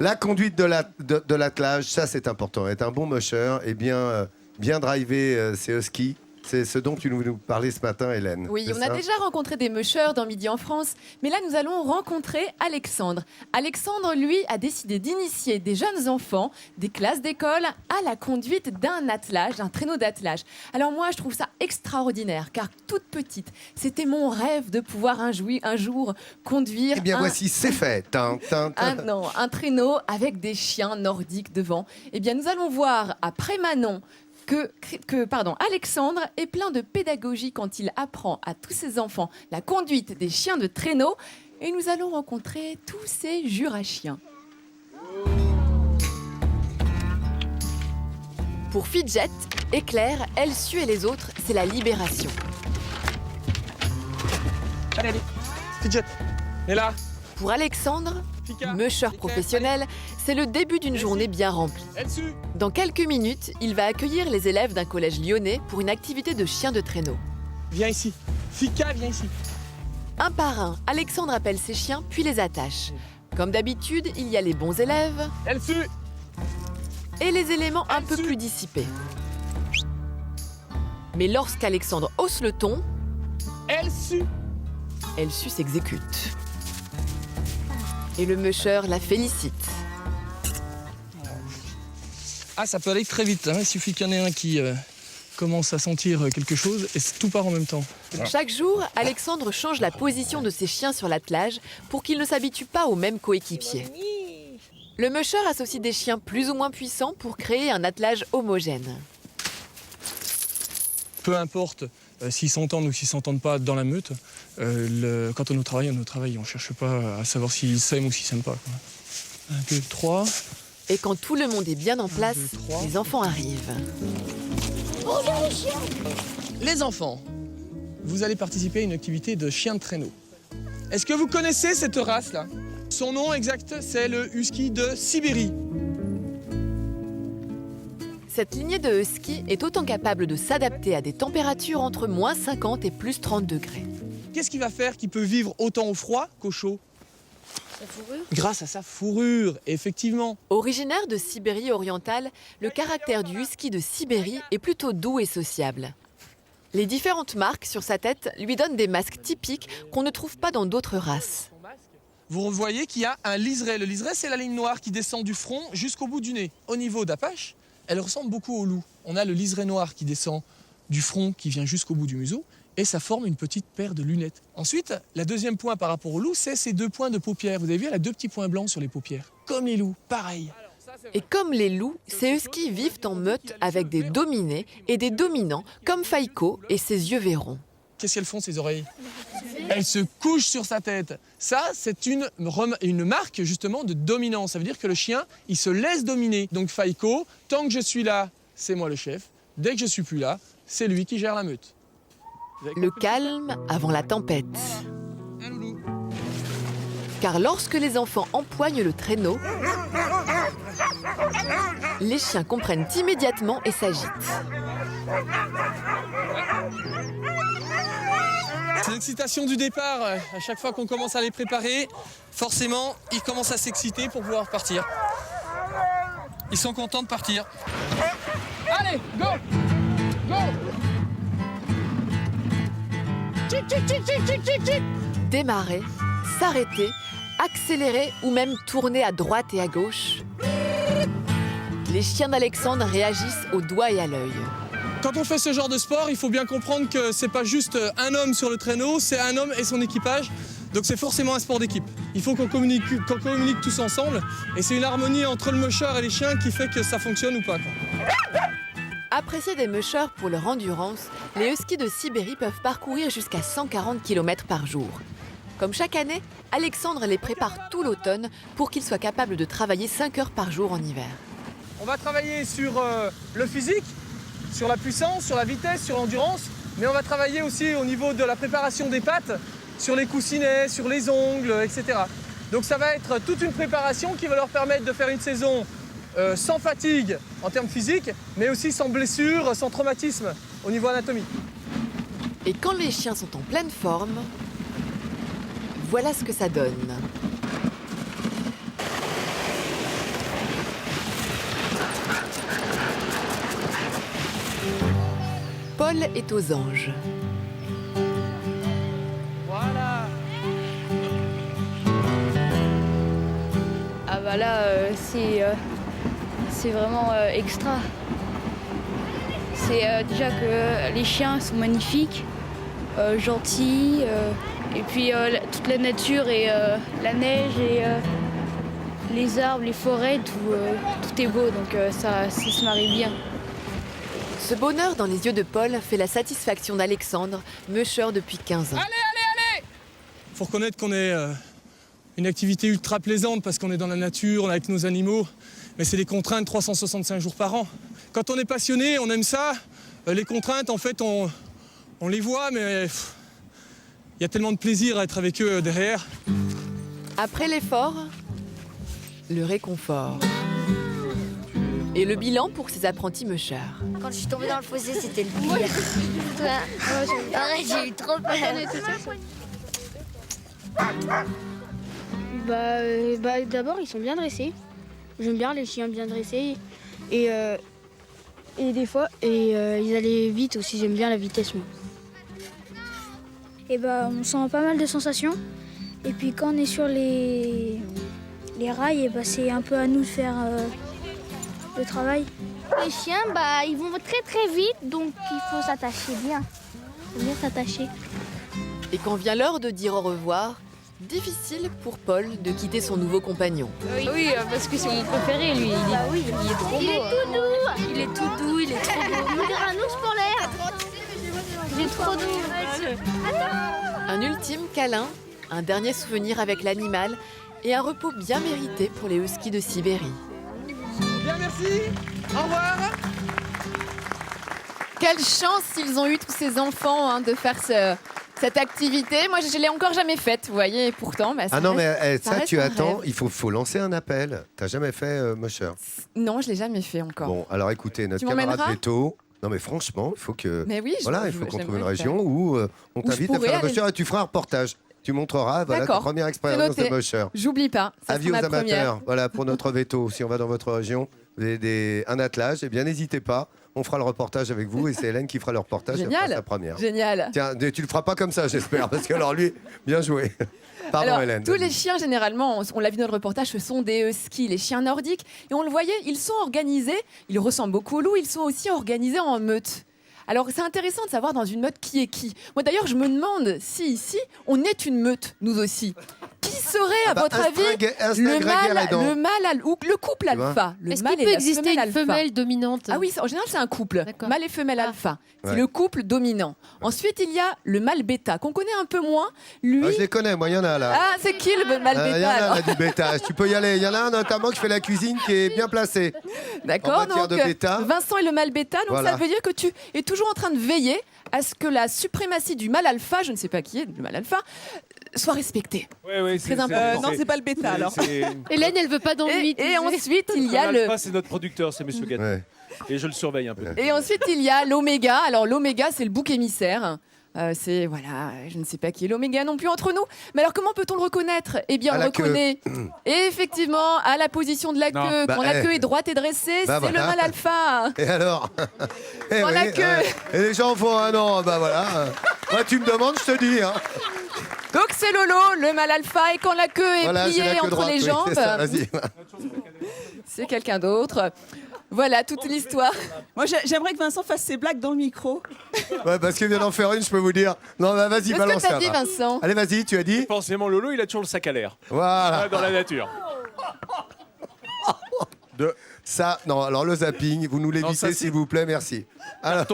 La conduite de l'attelage, ça c'est important. Être un bon musher et bien driver ses huskies. C'est ce dont tu nous parlais ce matin, Hélène. Oui, c'est on ça a déjà rencontré des mushers dans Midi en France, mais là nous allons rencontrer Alexandre. Alexandre, lui, a décidé d'initier des jeunes enfants des classes d'école à la conduite d'un attelage, d'un traîneau d'attelage. Alors moi, je trouve ça extraordinaire, car toute petite, c'était mon rêve de pouvoir un jour conduire Eh bien, voici, c'est fait. un traîneau avec des chiens nordiques devant. Eh bien, nous allons voir après Manon Alexandre est plein de pédagogie quand il apprend à tous ses enfants la conduite des chiens de traîneau. Et nous allons rencontrer tous ces jurachiens. Pour Fidget, Éclair, Elsu et les autres, c'est la libération. Allez, Fidget, et là. Pour Alexandre, musher professionnel, c'est le début d'une journée bien remplie. Dans quelques minutes, il va accueillir les élèves d'un collège lyonnais pour une activité de chien de traîneau. Viens ici. Fika, viens ici. Un par un, Alexandre appelle ses chiens puis les attache. Comme d'habitude, il y a les bons élèves et les éléments un peu plus dissipés. Mais lorsqu'Alexandre hausse le ton, Elsu s'exécute. Et le musher la félicite. Ah, ça peut aller très vite. Hein. Il suffit qu'il y en ait un qui commence à sentir quelque chose et tout part en même temps. Chaque jour, Alexandre change la position de ses chiens sur l'attelage pour qu'ils ne s'habituent pas aux mêmes coéquipiers. Le musher associe des chiens plus ou moins puissants pour créer un attelage homogène. Peu importe s'ils s'entendent ou s'ils ne s'entendent pas dans la meute, quand on travaille, on ne cherche pas à savoir s'ils s'aiment ou s'ils ne s'aiment pas. 1, 2, 3. Et quand tout le monde est bien en place, les enfants arrivent. Bonjour les chiens. Les enfants, vous allez participer à une activité de chien de traîneau. Est-ce que vous connaissez cette race-là? Son nom exact, c'est le husky de Sibérie. Cette lignée de husky est autant capable de s'adapter à des températures entre moins 50 et plus 30 degrés. Qu'est-ce qu'il va faire qui peut vivre autant au froid qu'au chaud? Sa fourrure. Grâce à sa fourrure, effectivement. Originaire de Sibérie orientale, le caractère du husky de Sibérie est plutôt doux et sociable. Les différentes marques sur sa tête lui donnent des masques typiques qu'on ne trouve pas dans d'autres races. Vous voyez qu'il y a un liseré. Le liseré, c'est la ligne noire qui descend du front jusqu'au bout du nez. Au niveau d'Apache, elle ressemble beaucoup au loup. On a le liseré noir qui descend du front, qui vient jusqu'au bout du museau, et ça forme une petite paire de lunettes. Ensuite, le deuxième point par rapport au loup, c'est ces 2 points de paupières. Vous avez vu, elle a 2 petits points blancs sur les paupières. Comme les loups, pareil. Et comme les loups, ces huskies vivent en meute avec des dominés et des dominants, comme Faïko et ses yeux verrons. Qu'est-ce qu'elles font, ces oreilles? Elles se couchent sur sa tête. Ça, c'est une marque, justement, de dominance. Ça veut dire que le chien, il se laisse dominer. Donc, Faïko, tant que je suis là, c'est moi le chef. Dès que je suis plus là, c'est lui qui gère la meute. Le calme avant la tempête. Car lorsque les enfants empoignent le traîneau, les chiens comprennent immédiatement et s'agitent. C'est l'excitation du départ. À chaque fois qu'on commence à les préparer, forcément, ils commencent à s'exciter pour pouvoir partir. Ils sont contents de partir. Allez, go! Go! Démarrer, s'arrêter, accélérer ou même tourner à droite et à gauche. Les chiens d'Alexandre réagissent au doigt et à l'œil. Quand on fait ce genre de sport, il faut bien comprendre que c'est pas juste un homme sur le traîneau, c'est un homme et son équipage. Donc c'est forcément un sport d'équipe. Il faut qu'on communique tous ensemble. Et c'est une harmonie entre le musher et les chiens qui fait que ça fonctionne ou pas, quoi. Appréciés des mushers pour leur endurance, les huskies de Sibérie peuvent parcourir jusqu'à 140 km par jour. Comme chaque année, Alexandre les prépare tout l'automne pour qu'ils soient capables de travailler 5 heures par jour en hiver. On va travailler sur le physique, sur la puissance, sur la vitesse, sur l'endurance, mais on va travailler aussi au niveau de la préparation des pattes, sur les coussinets, sur les ongles, etc. Donc ça va être toute une préparation qui va leur permettre de faire une saison sans fatigue en termes physiques, mais aussi sans blessure, sans traumatisme au niveau anatomique. Et quand les chiens sont en pleine forme, voilà ce que ça donne. est aux anges. Voilà. Ah bah là, c'est vraiment extra. C'est déjà que les chiens sont magnifiques, gentils, et puis toute la nature et la neige et les arbres, les forêts, tout est beau, donc ça se marie bien. Ce bonheur dans les yeux de Paul fait la satisfaction d'Alexandre, musher depuis 15 ans. Faut reconnaître qu'on est une activité ultra plaisante parce qu'on est dans la nature, on est avec nos animaux, mais c'est des contraintes 365 jours par an. Quand on est passionné, on aime ça, les contraintes, en fait, on les voit, mais il y a tellement de plaisir à être avec eux derrière. Après l'effort, le réconfort. Et le bilan pour ces apprentis mushers. Quand je suis tombée dans le fossé, c'était le pire. Arrête, j'ai eu trop peur. D'abord, ils sont bien dressés. J'aime bien les chiens bien dressés. Et des fois, ils allaient vite aussi. J'aime bien la vitesse. Moi. Et on sent pas mal de sensations. Et puis quand on est sur les rails, c'est un peu à nous de faire le travail. Les chiens, ils vont très très vite, donc il faut s'attacher bien. Il faut bien s'attacher. Et quand vient l'heure de dire au revoir, difficile pour Paul de quitter son nouveau compagnon. Oui, parce que c'est mon préféré, lui. Il est trop beau. Il est tout doux. Il est tout doux, il est trop beau. On dirait un ours polaire. Il est trop doux. Un ultime câlin, un dernier souvenir avec l'animal et un repos bien mérité pour les huskies de Sibérie. Bien, merci. Au revoir. Quelle chance ils ont eu tous ces enfants de faire cette activité. Moi, je l'ai encore jamais faite, vous voyez, et pourtant... ça Ah non, reste- mais ça ça, reste tu un attends, rêve. il faut lancer un appel. T'as jamais fait musher? Non, je l'ai jamais fait encore. Bon, alors écoutez, notre Tu camarade m'emmèneras Veto. Non, mais franchement, il faut que. Mais oui, Voilà, il faut qu'on trouve une j'aimerais le région où on Où je t'invite à pourrais faire un aller- musher et tu feras un reportage. Tu montreras voilà, ta D'accord, première expérience de noté. musher. J'oublie pas, ça Avis aux sera ma amateurs, première. voilà, pour notre veto, si on va dans votre région, un attelage, eh bien n'hésitez pas, on fera le reportage avec vous et c'est Hélène qui fera le reportage, elle fera Génial. sa première. Génial. Tiens, tu le feras pas comme ça, j'espère, parce que alors lui, bien joué. Pardon Alors, Hélène. tous les chiens, généralement, on l'a vu dans le reportage, ce sont des huskies, les chiens nordiques. Et on le voyait, ils sont organisés, ils ressemblent beaucoup aux loups, ils sont aussi organisés en meute. Alors, c'est intéressant de savoir dans une meute qui est qui. Moi, d'ailleurs, je me demande si ici, on est une meute, nous aussi. Qui serait, à votre avis, le mâle ou le couple Tu vois alpha? Le Est-ce mâle qu'il et peut la exister une alpha. femelle dominante? Ah oui, en général, c'est un couple. D'accord. Mâle et femelle alpha. C'est Ouais. le couple dominant. Ensuite, il y a le mâle bêta, qu'on connaît un peu moins. Lui. Ah, je les connais, moi il y en a là. Ah, c'est qui le mâle Il y en bêta a alors là, du bêta, tu peux y aller. Il y en a un notamment qui fait la cuisine qui est bien placé. D'accord, En matière donc de bêta. Vincent est le mâle bêta, donc Voilà. ça veut dire que tu es toujours en train de veiller à ce que la suprématie du mâle alpha, je ne sais pas qui est le mâle alpha, soit respectée. Oui, Très important. Non, c'est pas le bêta alors. Hélène, elle veut pas d'ennui. Et ensuite, il y a le... L'alpha, c'est notre producteur, c'est Monsieur Gatti. Ouais. Et je le surveille un peu. Et ensuite, il y a l'oméga. Alors, l'oméga, c'est le bouc émissaire. C'est, voilà, je ne sais pas qui est l'oméga non plus entre nous. Mais alors, comment peut-on le reconnaître? Eh bien, À on la le reconnaît effectivement à la position de la Non. queue. Bah, Quand la queue est droite et dressée, Bah, c'est le voilà. mâle alpha. Et alors Eh Dans la queue. Et les gens font un an, bah voilà. Moi, tu me demandes, je te dis. Hein. Donc, c'est Lolo, le mâle alpha. Et quand la queue est Voilà, c'est pliée la queue entre droite. les oui, jambes, c'est ça, vas-y. c'est quelqu'un d'autre. Voilà toute l'histoire. Moi, j'aimerais que Vincent fasse ses blagues dans le micro. Ouais, parce qu'il vient d'en faire une, je peux vous dire. Non, bah vas-y, Qu'est-ce que balance t'as ça. dit, va. Vincent? Allez, vas-y, tu as dit. Forcément, Lolo, il a toujours le sac à l'air. Voilà. Dans la nature. Ça, non, alors le zapping, vous nous Non, ça, l'évitez, c'est- s'il vous plaît, merci. Alors,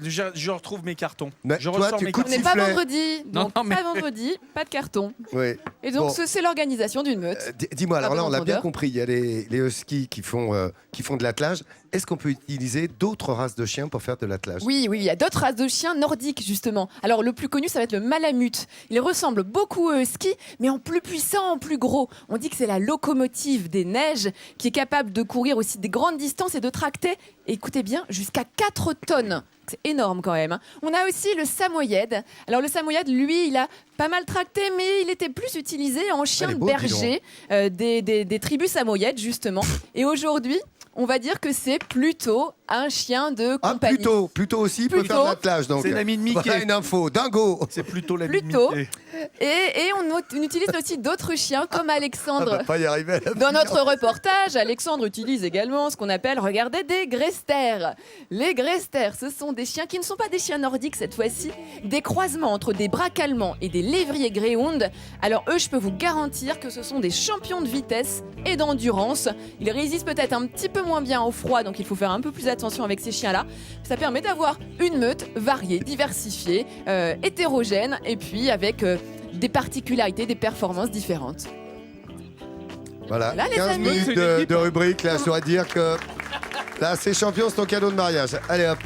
Je retrouve mes cartons. Mais Je toi, ressors tu mes coupes On cartons. n'est pas sifflet. vendredi, Non, donc non, mais- pas vendredi, pas de carton. oui. Et donc Bon. c'est l'organisation d'une meute. Dis-moi, alors Pas là, bon on l'a bien entendeur. compris, il y a les huskies qui font de l'attelage. Est-ce qu'on peut utiliser d'autres races de chiens pour faire de l'attelage? Oui, il y a d'autres races de chiens nordiques justement. Alors le plus connu, ça va être le malamute. Il ressemble beaucoup au husky, mais en plus puissant, en plus gros. On dit que c'est la locomotive des neiges qui est capable de courir aussi des grandes distances et de tracter, écoutez bien, jusqu'à 4 tonnes. C'est énorme quand même. On a aussi le samoyède. Alors le samoyède, lui, il a pas mal tracté, mais il était plus utilisé en chien il est de beau, dis donc. berger des tribus samoyèdes justement. Et aujourd'hui, on va dire que c'est plutôt un chien de compagnie. Plutôt aussi, peut faire de l'attelage. Donc. C'est l'ami de Mickey. Voilà une info. Dingo. C'est plutôt l'ami de Plutôt. Mickey. Et on utilise aussi d'autres chiens comme On Alexandre. va pas y arriver. Dans notre reportage, Alexandre utilise également ce qu'on appelle, regardez, des Greyster. Les Greyster, ce sont des chiens qui ne sont pas des chiens nordiques cette fois-ci, des croisements entre des braques allemands et des lévriers Greyhound. Alors eux, je peux vous garantir que ce sont des champions de vitesse et d'endurance. Ils résistent peut-être un petit peu moins bien au froid, donc il faut faire un peu plus attention avec ces chiens-là. Ça permet d'avoir une meute variée, diversifiée, hétérogène, et puis avec des particularités, des performances différentes. Voilà, Là, les 15 amis. minutes de rubrique. Là, je dois dire que là, ces champions, c'est ton cadeau de mariage. Allez hop.